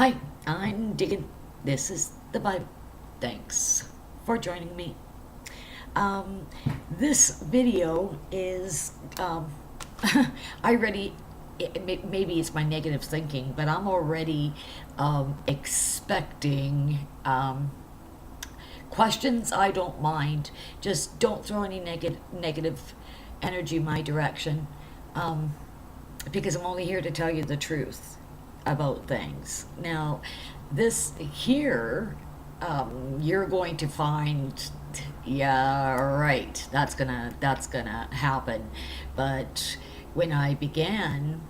Hi, I'm Diggin. This is the Bible. Thanks for joining me. Um, this video is, I already, maybe it's my negative thinking, but I'm already expecting questions. I don't mind. Just don't throw any negative energy my direction, because I'm only here to tell you the truth about things. Now, this here, you're going to find, yeah, right, that's gonna happen. But when I began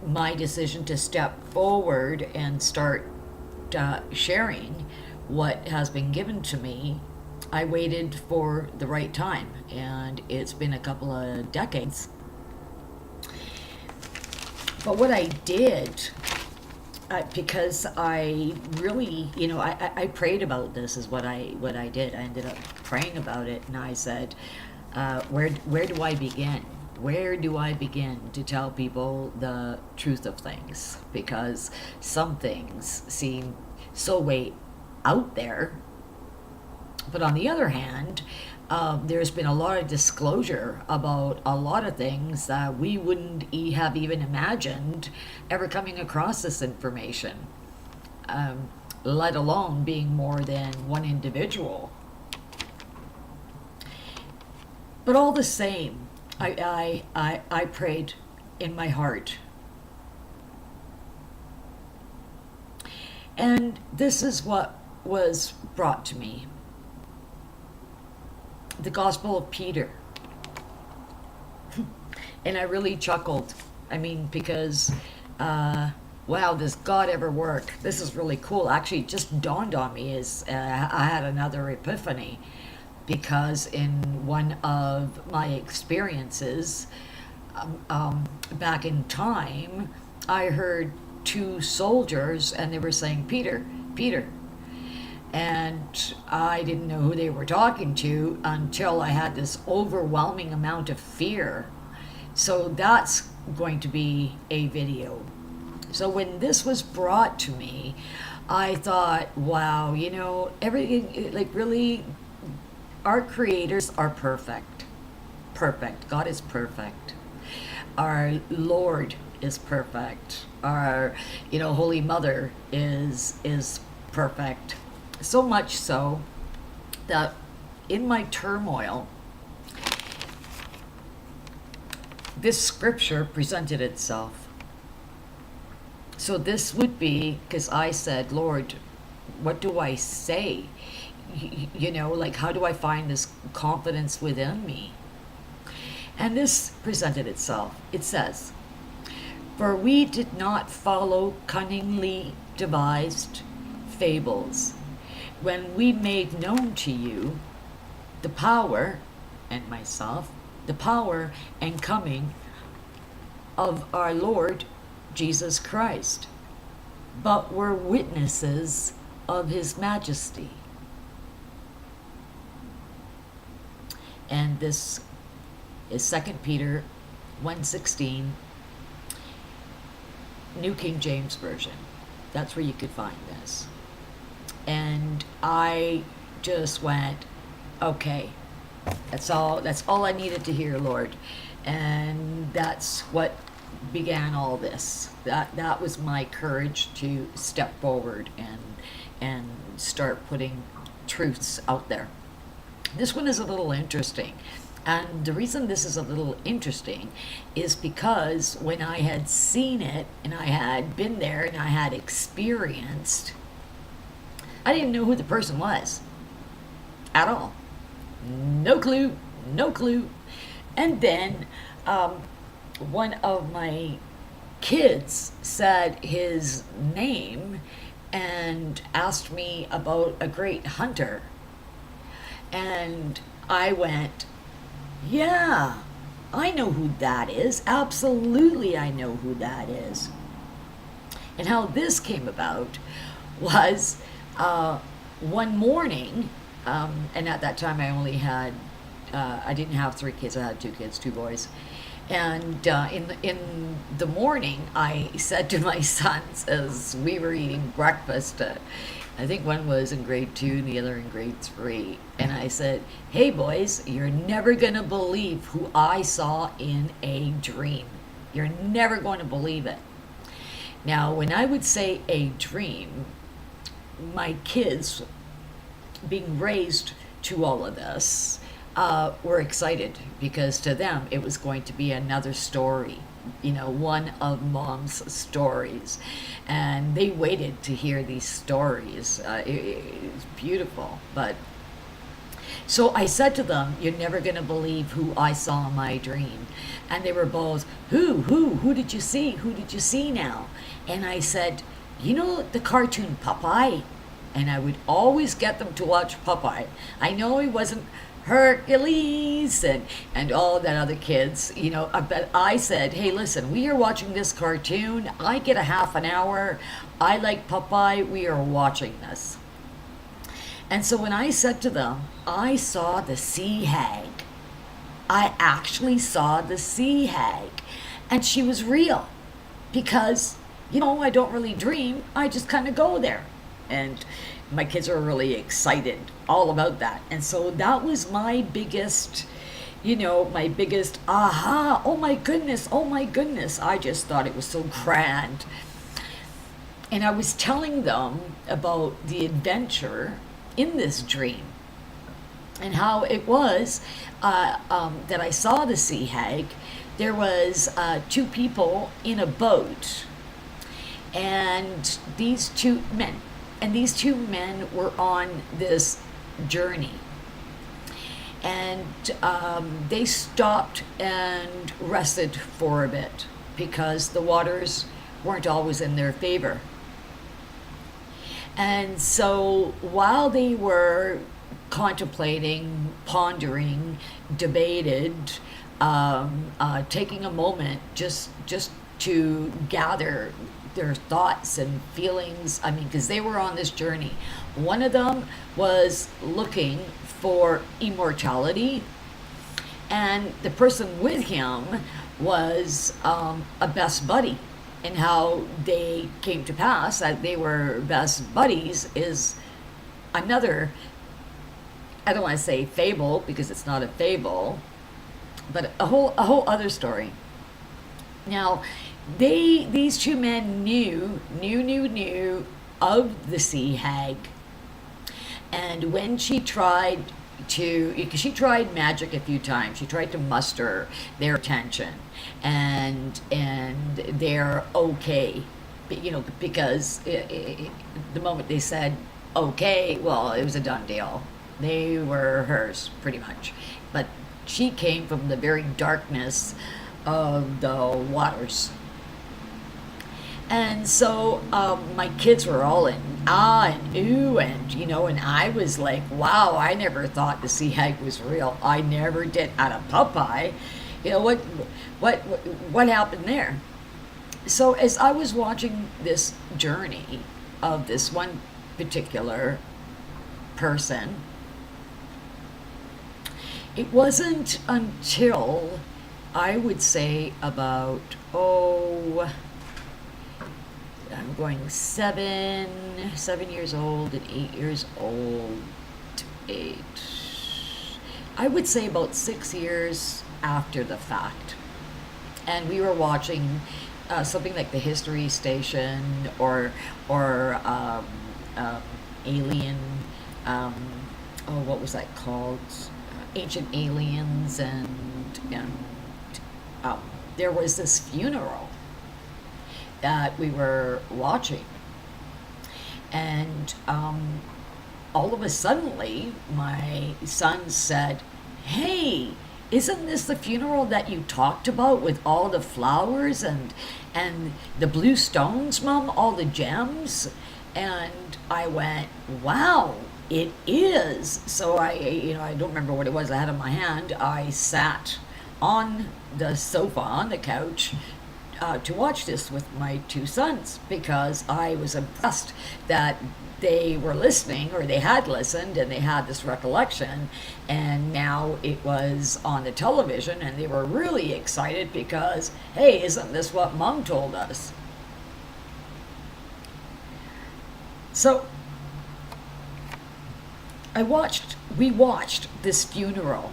my decision to step forward and start sharing what has been given to me, I waited for the right time, and it's been a couple of decades. But what I did, because I really, I prayed about this, is what I did. I ended up praying about it, and I said, where do I begin? Where do I begin to tell people the truth of things? Because some things seem so way out there, but on the other hand, there's been a lot of disclosure about a lot of things that we wouldn't have even imagined ever coming across this information, let alone being more than one individual. But all the same, I prayed in my heart. And this is what was brought to me. The Gospel of Peter. And I really chuckled. I mean, because, wow, does God ever work? This is really cool. Actually, it just dawned on me is I had another epiphany, because in one of my experiences back in time, I heard two soldiers, and they were saying, Peter, Peter. And I didn't know who they were talking to until I had this overwhelming amount of fear. So that's going to be a video. So when this was brought to me, I thought, wow, everything, like, really, our creators are perfect. Perfect. God is perfect. Our Lord is perfect. Our, Holy Mother is perfect. So much so that in my turmoil, this scripture presented itself. So this would be, because I said, Lord, what do I say? Like, how do I find this confidence within me? And this presented itself. It says, for we did not follow cunningly devised fables when we made known to you the power, and myself, the power and coming of our Lord Jesus Christ, but were witnesses of his majesty. And this is 2 Peter 1:16, New King James Version. That's where you could find this. And I just went, okay, that's all I needed to hear, Lord. And that's what began all this. That was my courage to step forward and start putting truths out there. This one is a little interesting. And the reason this is a little interesting is because when I had seen it, and I had been there, and I had experienced, I didn't know who the person was at all. No clue, no clue. And then one of my kids said his name and asked me about a great hunter. And I went, yeah, I know who that is. Absolutely, I know who that is. And how this came about was one morning, and at that time I only had, I didn't have 3 kids, I had 2 kids, 2 boys. And in the morning, I said to my sons as we were eating breakfast, I think one was in grade 2 and the other in grade 3, and I said, "Hey boys, you're never gonna believe who I saw in a dream. You're never going to believe it." Now, when I would say a dream, my kids, being raised to all of this, were excited because to them it was going to be another story, one of mom's stories. And they waited to hear these stories. It's beautiful. But so I said to them, "You're never going to believe who I saw in my dream." And they were both, who did you see? Who did you see now? And I said, the cartoon Popeye? And I would always get them to watch Popeye. I know he wasn't Hercules and all that other kids, but I said, "Hey, listen, we are watching this cartoon. I get a half an hour. I like Popeye. We are watching this." And so when I said to them, "I saw the sea hag," I actually saw the sea hag, and she was real because, I don't really dream. I just kind of go there. And my kids are really excited all about that. And so that was my biggest, aha, oh my goodness. I just thought it was so grand. And I was telling them about the adventure in this dream and how it was that I saw the sea hag. There was 2 people in a boat, and these 2 men were on this journey. And they stopped and rested for a bit because the waters weren't always in their favor. And so while they were contemplating, pondering, debated, taking a moment just to gather their thoughts and feelings, because they were on this journey. One of them was looking for immortality, and the person with him was a best buddy. And how they came to pass that they were best buddies is another, I don't want to say fable because it's not a fable, but a whole other story. Now, these 2 men knew of the sea hag. And when she tried magic a few times, she tried to muster their attention and they're okay, because the moment they said okay, well, it was a done deal. They were hers pretty much. But she came from the very darkness of the waters. And so my kids were all in and ooh, and I was like, wow, I never thought the sea hag was real. I never did. Out of Popeye, what happened there? So as I was watching this journey of this one particular person, it wasn't until I would say about, I'm going 7 years old and 8 years old, 8. I would say about 6 years after the fact. And we were watching something like the History Station or Alien, what was that called? Ancient Aliens, and there was this funeral that we were watching, and all of a suddenly my son said, "Hey, isn't this the funeral that you talked about with all the flowers and the blue stones, Mom, all the gems?" And I went, "Wow, it is." So I don't remember what it was I had in my hand. I sat on the sofa, on the couch, to watch this with my two sons because I was impressed that they were listening, or they had listened, and they had this recollection, and now it was on the television, and they were really excited because, hey, isn't this what Mom told us? So we watched this funeral,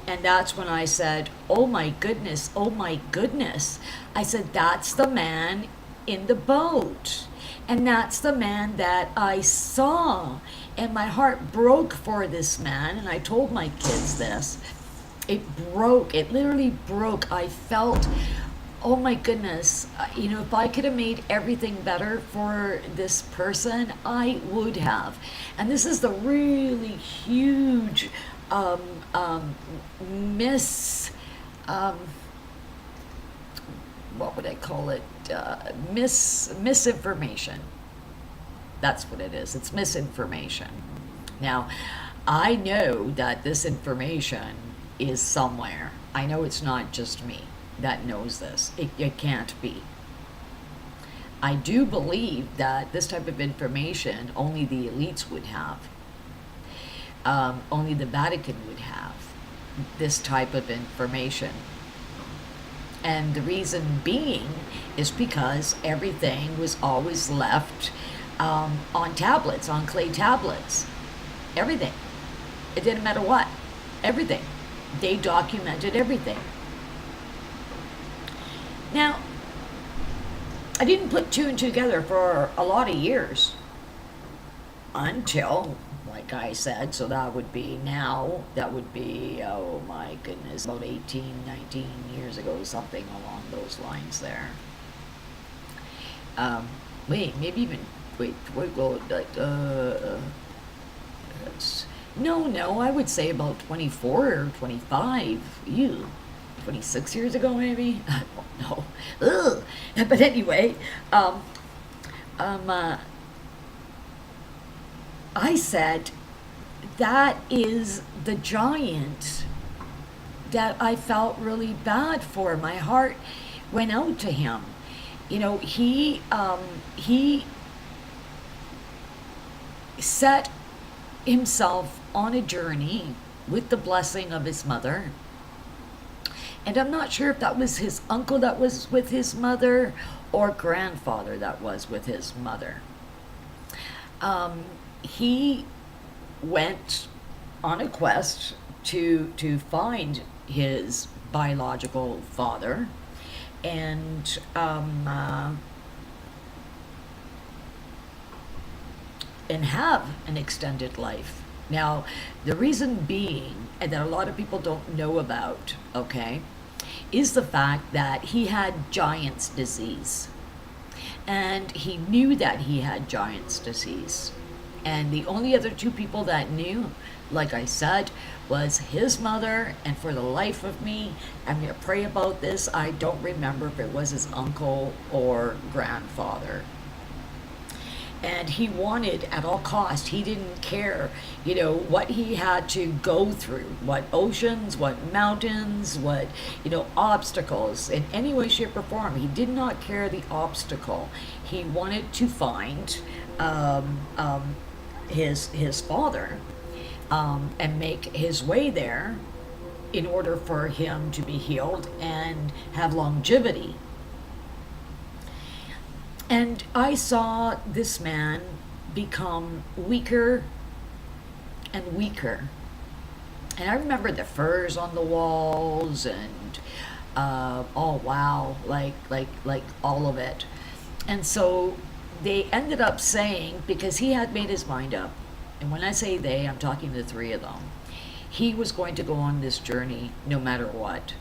and that's when I said, oh my goodness, oh my goodness. I said, that's the man in the boat. And that's the man that I saw. And my heart broke for this man. And I told my kids this. It broke. It literally broke. I felt, oh my goodness, if I could have made everything better for this person, I would have. And this is the really huge what would I call it? Misinformation. That's what it is. It's misinformation. Now, I know that this information is somewhere. I know it's not just me that knows this. It can't be. I do believe that this type of information only the elites would have. Only the Vatican would have this type of information. And the reason being is because everything was always left on tablets, on clay tablets. Everything. It didn't matter what. Everything. They documented everything. Now, I didn't put two and two together for a lot of years until, like I said, so that would be, oh my goodness, about 18, 19 years ago, something along those lines there. No, I would say about 24 or 25, 26 years ago maybe, I don't know. Ugh. But anyway, I said, that is the giant that I felt really bad for. My heart went out to him. He set himself on a journey with the blessing of his mother. And I'm not sure if that was his uncle that was with his mother or grandfather that was with his mother. He went on a quest to find his biological father and have an extended life. Now, the reason being, and that a lot of people don't know about, okay, is the fact that he had Giant's disease. And he knew that he had Giant's disease. And the only other two people that knew, like I said, was his mother, and for the life of me, I'm going to pray about this, I don't remember if it was his uncle or grandfather. And he wanted, at all costs, he didn't care, what he had to go through, what oceans, what mountains, what, obstacles, in any way, shape, or form. He did not care the obstacle. He wanted to find his father and make his way there in order for him to be healed and have longevity. And I saw this man become weaker and weaker. And I remember the furs on the walls and oh wow, like all of it. And so they ended up saying, because he had made his mind up, and when I say they, I'm talking the three of them, he was going to go on this journey no matter what.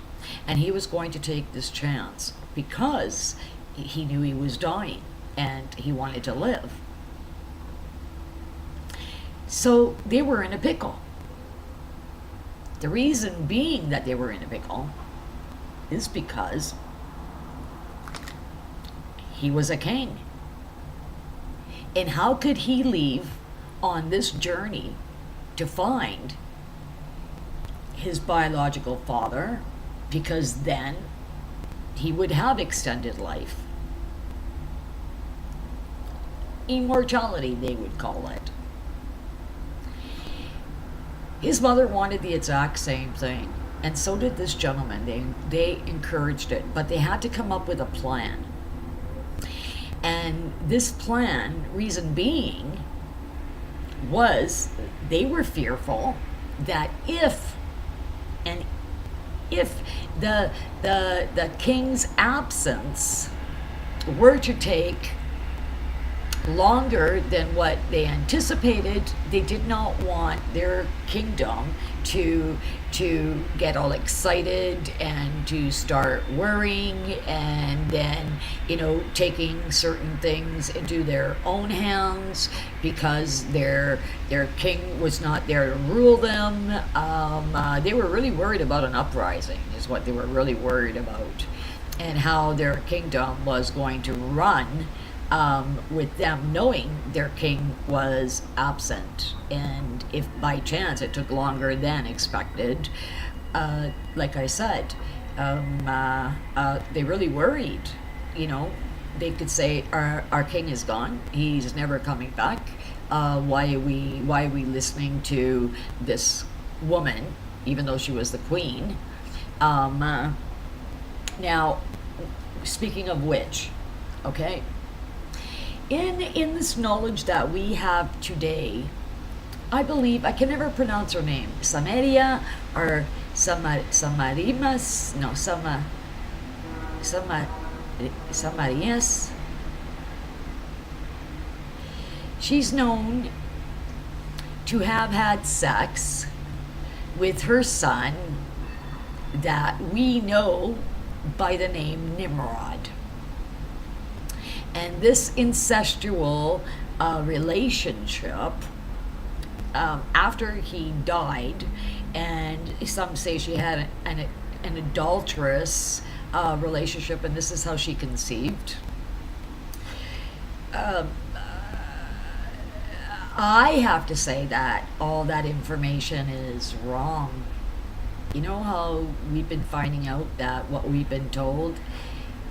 And he was going to take this chance because he knew he was dying and he wanted to live. So they were in a pickle. The reason being that they were in a pickle is because he was a king. And how could he leave on this journey to find his biological father? Because then he would have extended life. Immortality, they would call it. His mother wanted the exact same thing, and so did this gentleman. They encouraged it, but they had to come up with a plan. And this plan, reason being, was they were fearful that if the king's absence were to take longer than what they anticipated, they did not want their kingdom to get all excited and to start worrying, and then taking certain things into their own hands because their king was not there to rule them. They were really worried about an uprising, is what they were really worried about, and how their kingdom was going to run with them knowing their king was absent. And if by chance it took longer than expected, like I said, they really worried. They could say, our king is gone, he's never coming back. Why are we listening to this woman, even though she was the queen? Now, speaking of which, okay, in this knowledge that we have today, I believe, I can never pronounce her name, Samaria or Samarimas, no, Samarias. She's known to have had sex with her son that we know by the name Nimrod. And this incestual relationship, after he died, and some say she had an adulterous relationship, and this is how she conceived. I have to say that all that information is wrong. You know how we've been finding out that what we've been told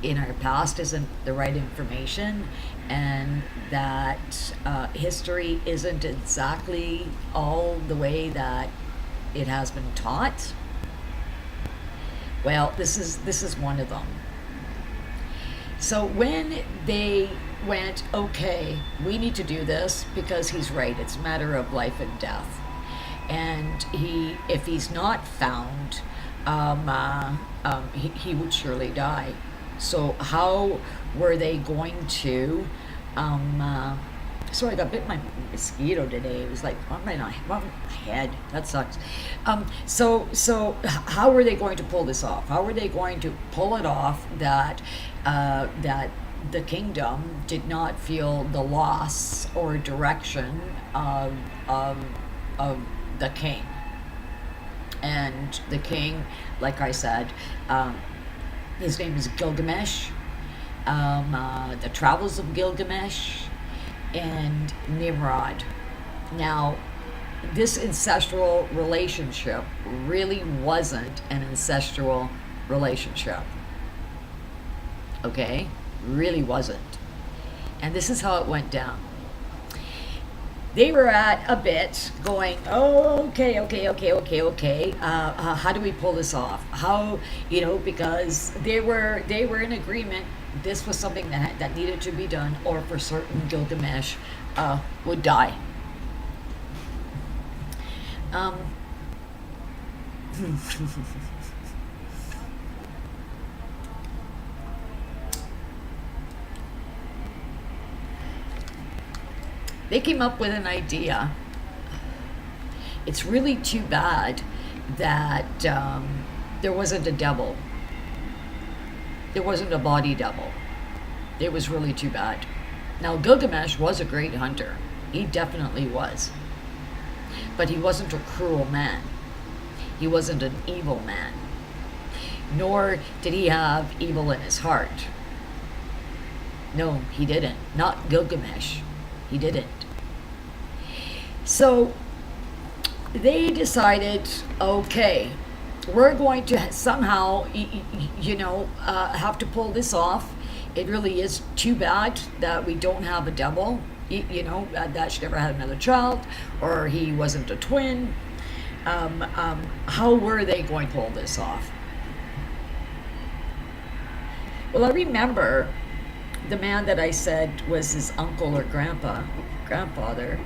in our past isn't the right information, and that history isn't exactly all the way that it has been taught? Well, this is one of them. So when they went, okay, we need to do this because he's right, it's a matter of life and death, and if he's not found, he would surely die. So how were they going to, sorry, I got bit by a mosquito today. It was like on my head. That sucks. So how were they going to pull this off? How were they going to pull it off that the kingdom did not feel the loss or direction of the king? And the king, like I said, his name is Gilgamesh, the Travels of Gilgamesh, and Nimrod. Now, this ancestral relationship really wasn't an ancestral relationship. Okay? Really wasn't. And this is how it went down. They were at a bit going, oh, okay. How do we pull this off? How, because they were in agreement. This was something that needed to be done, or for certain Gilgamesh would die. They came up with an idea. It's really too bad that there wasn't a devil. There wasn't a body double. It was really too bad. Now, Gilgamesh was a great hunter. He definitely was. But he wasn't a cruel man. He wasn't an evil man. Nor did he have evil in his heart. No, he didn't. Not Gilgamesh. He didn't. So they decided, okay, we're going to somehow, have to pull this off. It really is too bad that we don't have a devil, that she never had another child, or he wasn't a twin. How were they going to pull this off? Well, I remember the man that I said was his uncle or grandfather.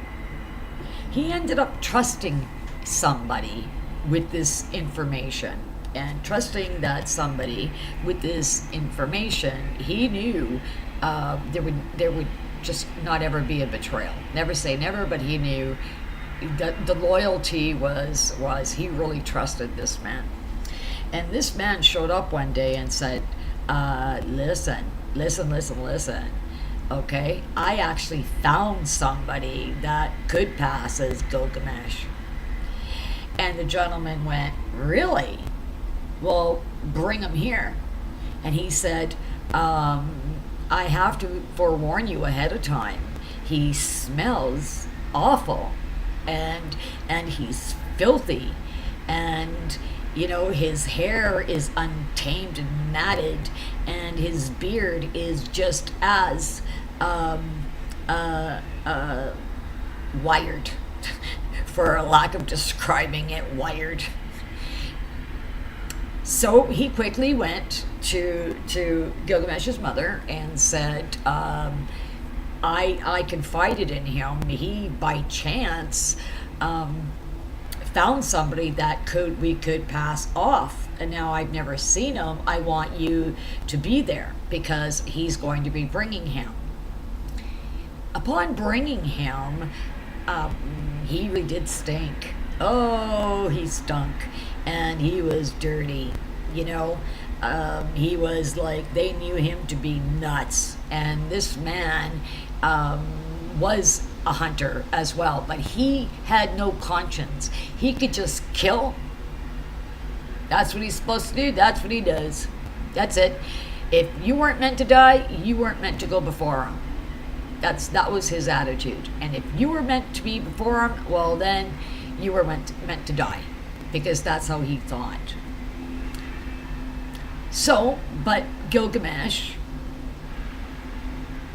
He ended up trusting somebody with this information, and trusting that somebody with this information, he knew there would just not ever be a betrayal. Never say never, but he knew that the loyalty was he really trusted this man. And this man showed up one day and said, listen. Okay, I actually found somebody that could pass as Gilgamesh. And the gentleman went, really? Well, bring him here. And he said, I have to forewarn you ahead of time. He smells awful, and he's filthy, and his hair is untamed and matted, and his beard is just as wired, for a lack of describing it, wired. So he quickly went to Gilgamesh's mother and said, I confided in him. He, by chance, found somebody that we could pass off. And now I've never seen him. I want you to be there because he's going to be bringing him. Upon bringing him, he really did stink. Oh, he stunk. And he was dirty, he was like, they knew him to be nuts. And this man was a hunter as well, but he had no conscience. He could just kill. That's what he's supposed to do. That's what he does. That's it. If you weren't meant to die, you weren't meant to go before him. That was his attitude. And if you were meant to be before him, well, then you were meant to die, because that's how he thought. So, but Gilgamesh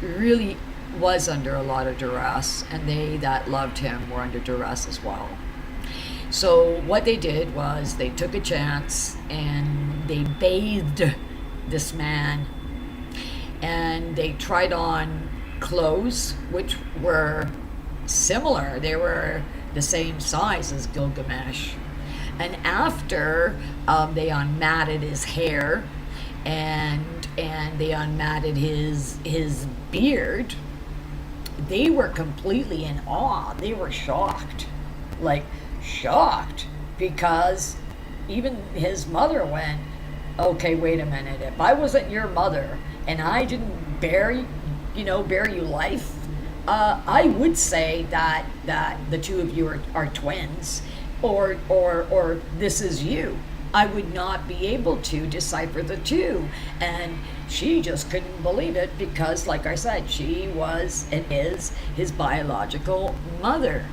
really was under a lot of duress, and they that loved him were under duress as well. So what they did was they took a chance and they bathed this man, and they tried on clothes which were similar. They were the same size as Gilgamesh. And after they unmatted his hair and they unmatted his beard, they were completely in awe. They were shocked, because even his mother went, okay, wait a minute. If I wasn't your mother and I didn't bear you life, I would say that the two of you are twins, or this is you. I would not be able to decipher the two. And she just couldn't believe it because, like I said, she was and is his biological mother.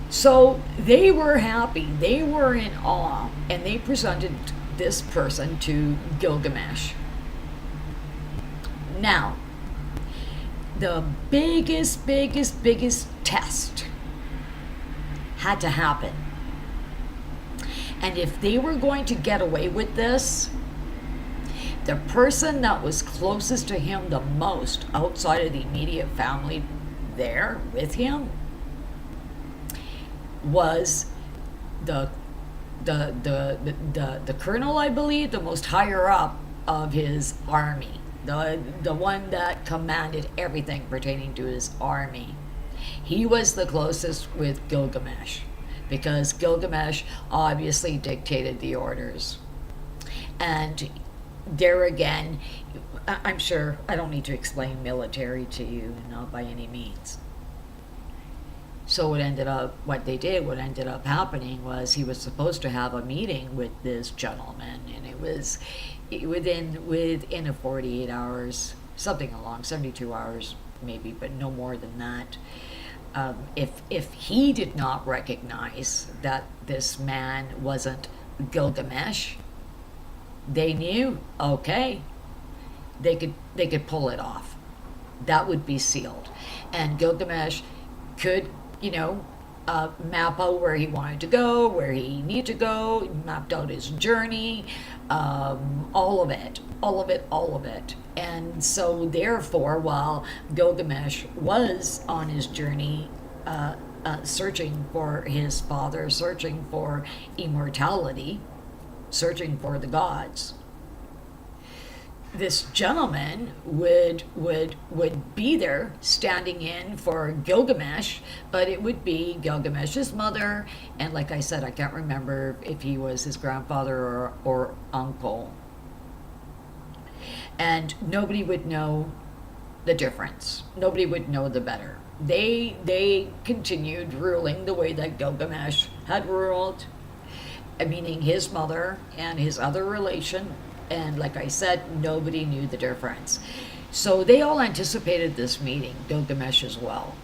So they were happy, they were in awe, and they presented this person to Gilgamesh. Now, the biggest test had to happen. And if they were going to get away with this, the person that was closest to him the most outside of the immediate family there with him was the colonel, I believe, the most higher up of his army, the one that commanded everything pertaining to his army. He was the closest with Gilgamesh, because Gilgamesh obviously dictated the orders. And there again, I'm sure I don't need to explain military to you, not by any means. So what ended up happening was he was supposed to have a meeting with this gentleman, and it was within a 48 hours, something along 72 hours maybe, but no more than that. If he did not recognize that this man wasn't Gilgamesh, they knew, okay, they could pull it off. That would be sealed. And Gilgamesh could, map out where he wanted to go, where he needed to go, he mapped out his journey, all of it, all of it, all of it. And so, therefore, while Gilgamesh was on his journey, searching for his father, searching for immortality, searching for the gods, this gentleman would be there standing in for Gilgamesh, but it would be Gilgamesh's mother, and like I said, I can't remember if he was his grandfather or uncle. And nobody would know the difference. Nobody would know the better. They continued ruling the way that Gilgamesh had ruled, meaning his mother and his other relation. And like I said, nobody knew the difference. So they all anticipated this meeting, Gilgamesh as well.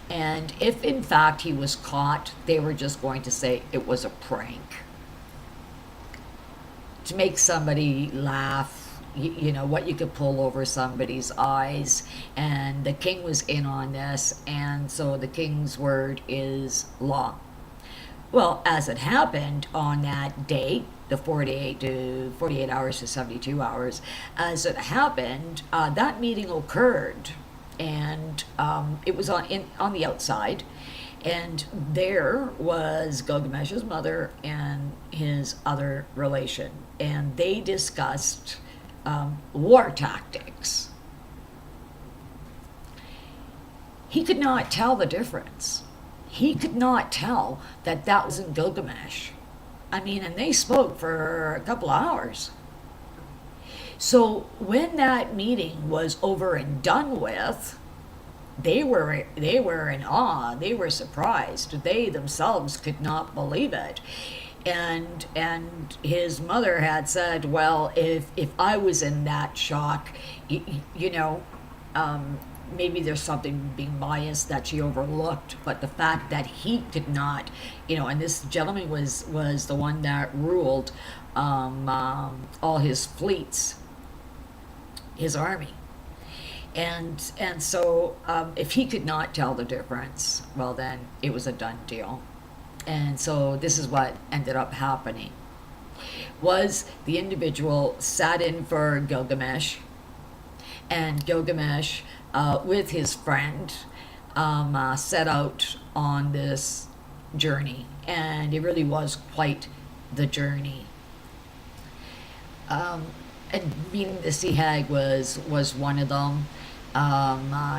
And if in fact he was caught, they were just going to say it was a prank. To make somebody laugh, what you could pull over somebody's eyes. And the king was in on this, and so the king's word is law. Well, as it happened on that day, the 48 hours to 72 hours, as it happened, that meeting occurred, and it was on the outside, and there was Gilgamesh's mother and his other relation, and they discussed war tactics. He could not tell the difference. He could not tell that wasn't Gilgamesh. And they spoke for a couple of hours. So when that meeting was over and done with, they were in awe. They were surprised. They themselves could not believe it. And his mother had said, well, if I was in that shock, maybe there's something being biased that she overlooked, but the fact that he could not, and this gentleman was the one that ruled all his fleets, his army, and so if he could not tell the difference, well, then it was a done deal. And so this is what ended up happening. Was the individual sat in for Gilgamesh, and Gilgamesh, with his friend, set out on this journey, and it really was quite the journey. And meeting the sea hag was one of them.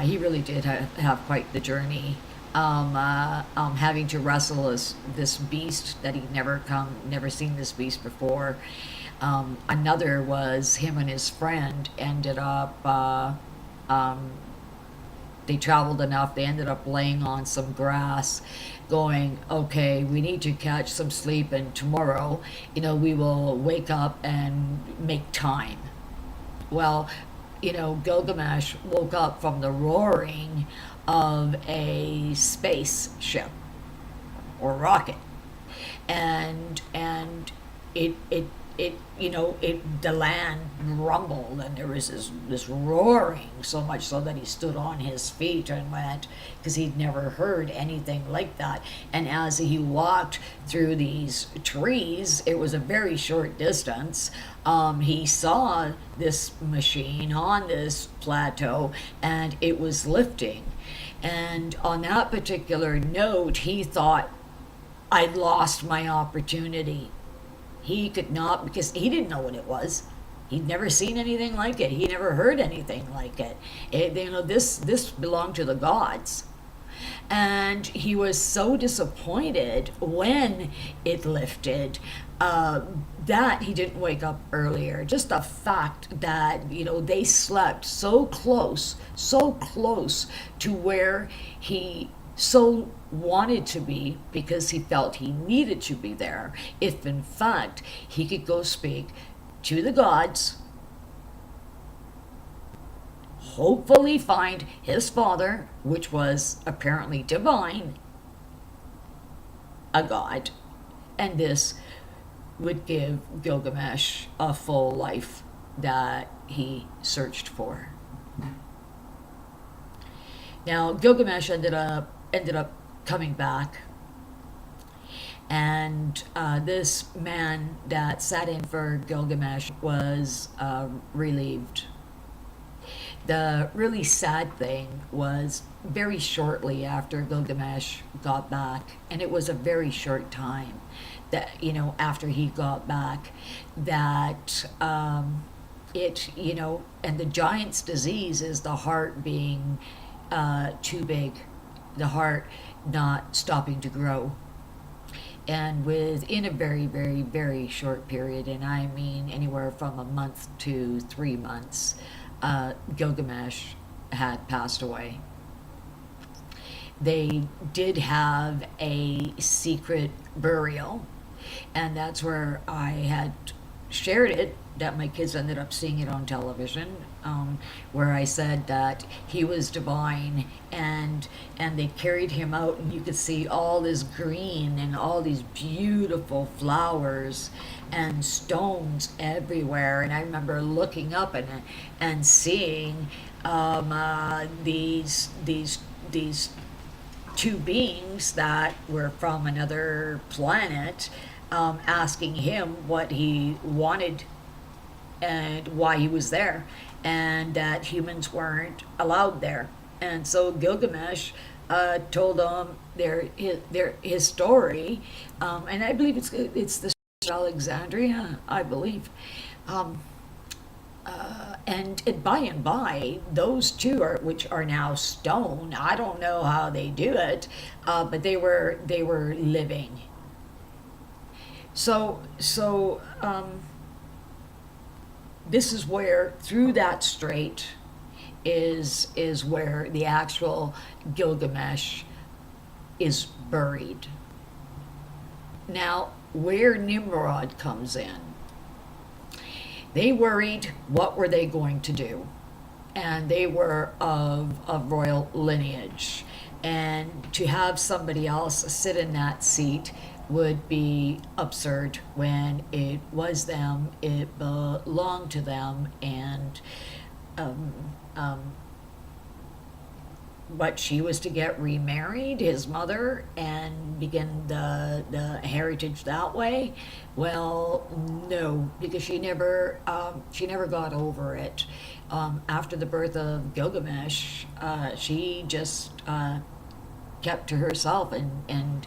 He really did have quite the journey. Having to wrestle this beast that he'd never seen this beast before. Another was him and his friend ended up. They traveled enough, they ended up laying on some grass, going, okay, we need to catch some sleep, and tomorrow, we will wake up and make time. Well, Gilgamesh woke up from the roaring of a spaceship or rocket, and the land rumbled, and there was this roaring, so much so that he stood on his feet and went, because he'd never heard anything like that. And as he walked through these trees, it was a very short distance, he saw this machine on this plateau, and it was lifting. And on that particular note, he thought, I'd lost my opportunity. He could not, because he didn't know what it was. He'd never seen anything like it. He never heard anything like it. This belonged to the gods. And he was so disappointed when it lifted that he didn't wake up earlier. Just the fact that, they slept so close to where he so wanted to be, because he felt he needed to be there, if in fact he could go speak to the gods, hopefully find his father, which was apparently divine, a god, and this would give Gilgamesh a full life that he searched for. Now Gilgamesh ended up coming back, and this man that sat in for Gilgamesh was relieved. The really sad thing was very shortly after Gilgamesh got back, and it was a very short time that, after he got back, that and the giant's disease is the heart being too big, the heart not stopping to grow. And within a very, very, very short period, and I mean anywhere from a month to 3 months, Gilgamesh had passed away. They did have a secret burial, and that's where I had shared it, that my kids ended up seeing it on television, where I said that he was divine, and they carried him out, and you could see all this green and all these beautiful flowers and stones everywhere. And I remember looking up and seeing these two beings that were from another planet, asking him what he wanted and why he was there, and that humans weren't allowed there. And so Gilgamesh told them his story, and I believe it's the Alexandria, I believe. And by and by, those two which are now stone. I don't know how they do it, but they were living. So this is where, through that strait, is where the actual Gilgamesh is buried. Now, where Nimrod comes in, they worried what were they going to do, and they were of royal lineage, and to have somebody else sit in that seat would be absurd when it was them, it belonged to them. And but she was to get remarried, his mother, and begin the heritage that way. Well, no, because she never got over it. After the birth of Gilgamesh, she just kept to herself, and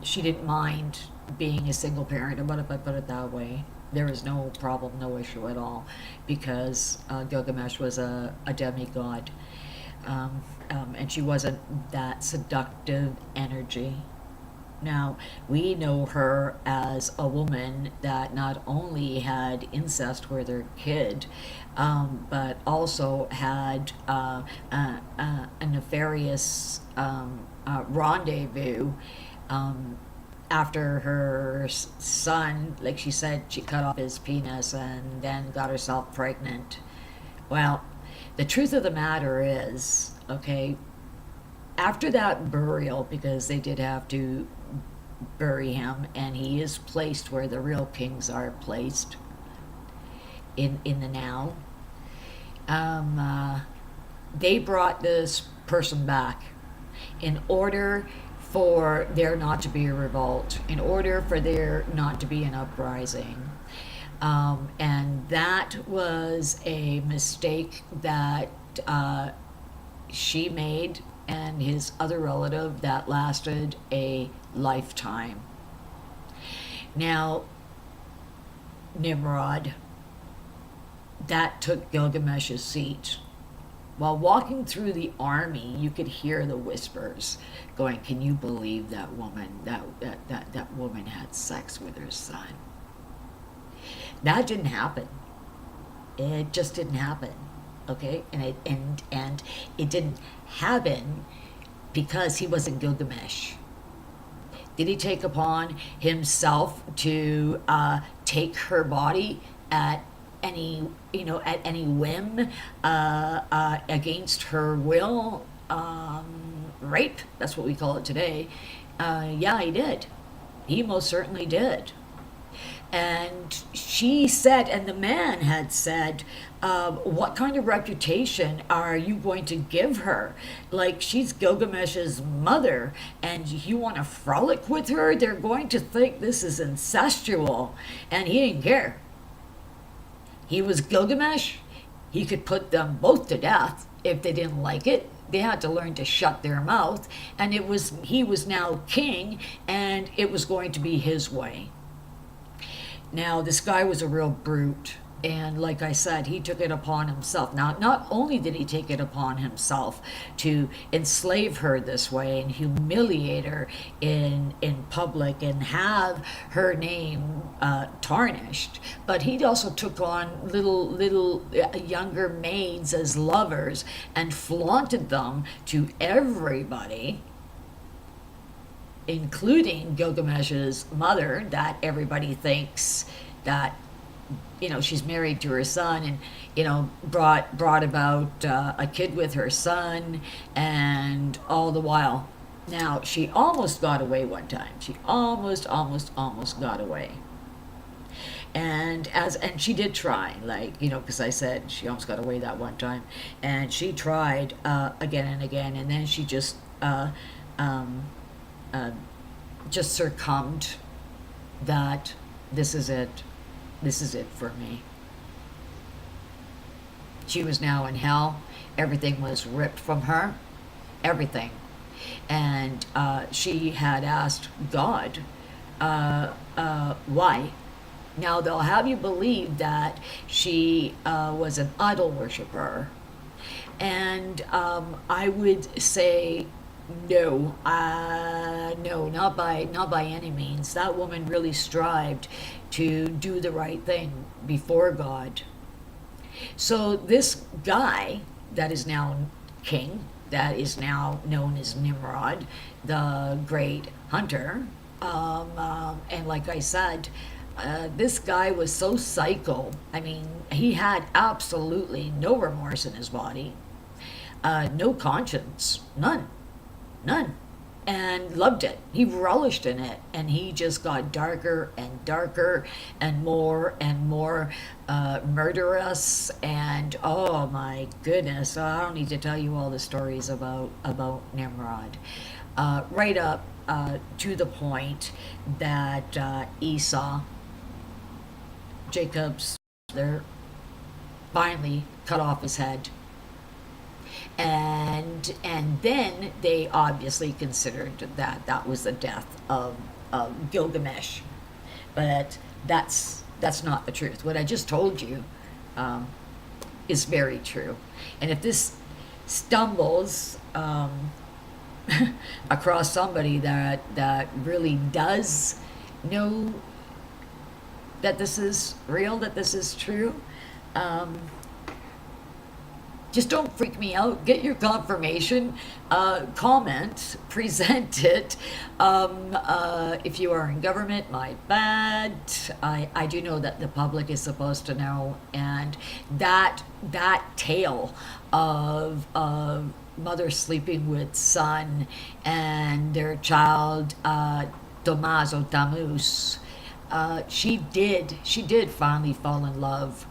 she didn't mind being a single parent. What if I put it that way? There was no problem, no issue at all, because Gilgamesh was a demigod, and she wasn't that seductive energy. Now, we know her as a woman that not only had incest with her kid, but also had a nefarious rendezvous. After her son, like she said, she cut off his penis and then got herself pregnant. Well, the truth of the matter is, okay, after that burial, because they did have to bury him, and he is placed where the real kings are placed, in the now, they brought this person back in order for there not to be a revolt, in order for there not to be an uprising. And that was a mistake that she made, and his other relative, that lasted a lifetime. Now, Nimrod, that took Gilgamesh's seat. While walking through the army, you could hear the whispers going, "Can you believe that woman? That woman had sex with her son." That didn't happen. It just didn't happen. Okay, and it didn't happen because he wasn't Gilgamesh. Did he take upon himself to take her body at any whim, against her will? Rape, that's what we call it today. Yeah, he did. He most certainly did. And she said, and the man had said, what kind of reputation are you going to give her? Like, she's Gilgamesh's mother, and you want to frolic with her? They're going to think this is incestual. And he didn't care. He was Gilgamesh. He could put them both to death if they didn't like it. They had to learn to shut their mouth. And he was now king, and it was going to be his way. Now, this guy was a real brute. And like I said, he took it upon himself. Now, not only did he take it upon himself to enslave her this way and humiliate her in public and have her name tarnished, but he also took on little younger maids as lovers and flaunted them to everybody, including Gilgamesh's mother, that everybody thinks that, she's married to her son, and brought about a kid with her son, and all the while. Now, she almost got away one time. She almost got away. And she did try, because I said she almost got away that one time, and she tried again and again, and then she um, just succumbed. That this is it. This is it for me. She was now in hell. Everything was ripped from her. Everything. And she had asked God, why? Now, they'll have you believe that she was an idol worshiper. And I would say, no, no, not by any means. That woman really strived to do the right thing before God. So this guy that is now king, that is now known as Nimrod, the great hunter, and like I said, this guy was so psycho. I mean, he had absolutely no remorse in his body, no conscience, none, and loved it. He relished in it, and he just got darker and darker and more murderous. And oh my goodness, I don't need to tell you all the stories about Nimrod, right up to the point that Esau, Jacob's there, finally cut off his head. And then they obviously considered that was the death of Gilgamesh, but that's not the truth. What I just told you is very true, and if this stumbles across somebody that really does know that this is real, that this is true, just don't freak me out. Get your confirmation, comment, present it. If you are in government, my bad. I do know that the public is supposed to know, and that tale of mother sleeping with son and their child, Tommaso Tamus, she did finally fall in love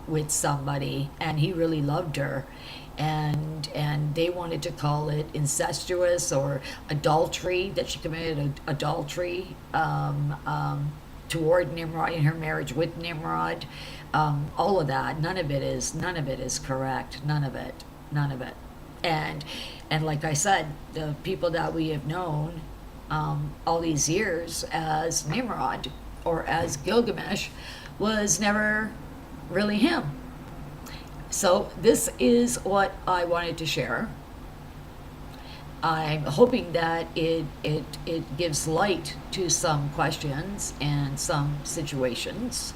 with somebody, and he really loved her, and they wanted to call it incestuous or adultery, that she committed adultery toward Nimrod in her marriage with Nimrod. All of that, none of it is correct. None of it. And like I said, the people that we have known all these years as Nimrod or as Gilgamesh was never really him. So this is what I wanted to share. I'm hoping that it gives light to some questions and some situations.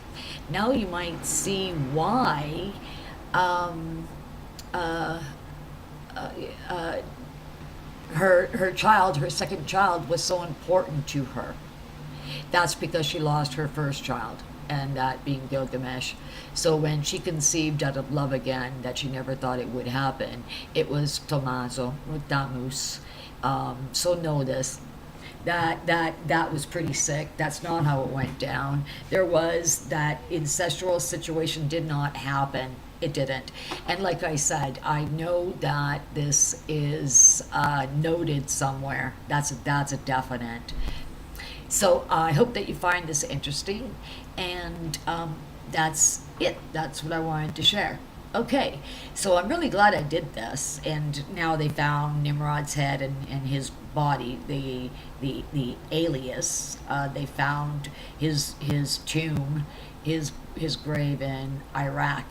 Now you might see why her second child was so important to her. That's because she lost her first child, and that being Gilgamesh. So when she conceived out of love again, that she never thought it would happen, it was Tommaso with Tamus. So know this. That was pretty sick. That's not how it went down. There was that incestual situation did not happen. It didn't. And like I said, I know that this is noted somewhere. That's a definite. So I hope that you find this interesting, and that's it. That's what I wanted to share. Okay, so I'm really glad I did this, and now they found Nimrod's head and his body, the alias. They found his tomb, his grave in Iraq.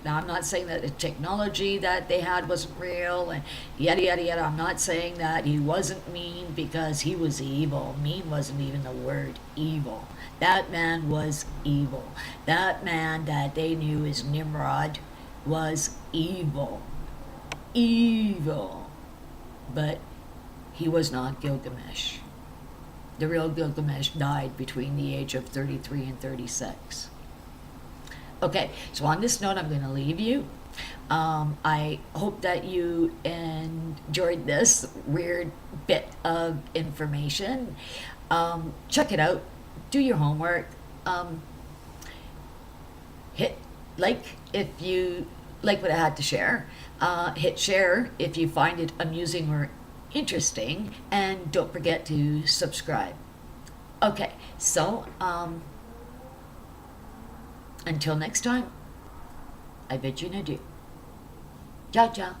Now, I'm not saying that the technology that they had wasn't real and yada yada yada. I'm not saying that he wasn't mean, because he was evil. Mean wasn't even the word. Evil. That man was evil. That man that they knew as Nimrod was evil. Evil. But he was not Gilgamesh. The real Gilgamesh died between the age of 33 and 36. Okay, so on this note, I'm going to leave you. I hope that you enjoyed this weird bit of information. Check it out. Do your homework. Hit like if you like what I had to share. Hit share if you find it amusing or interesting. And don't forget to subscribe. Okay, so until next time, I bid you an adieu. Ciao, ciao.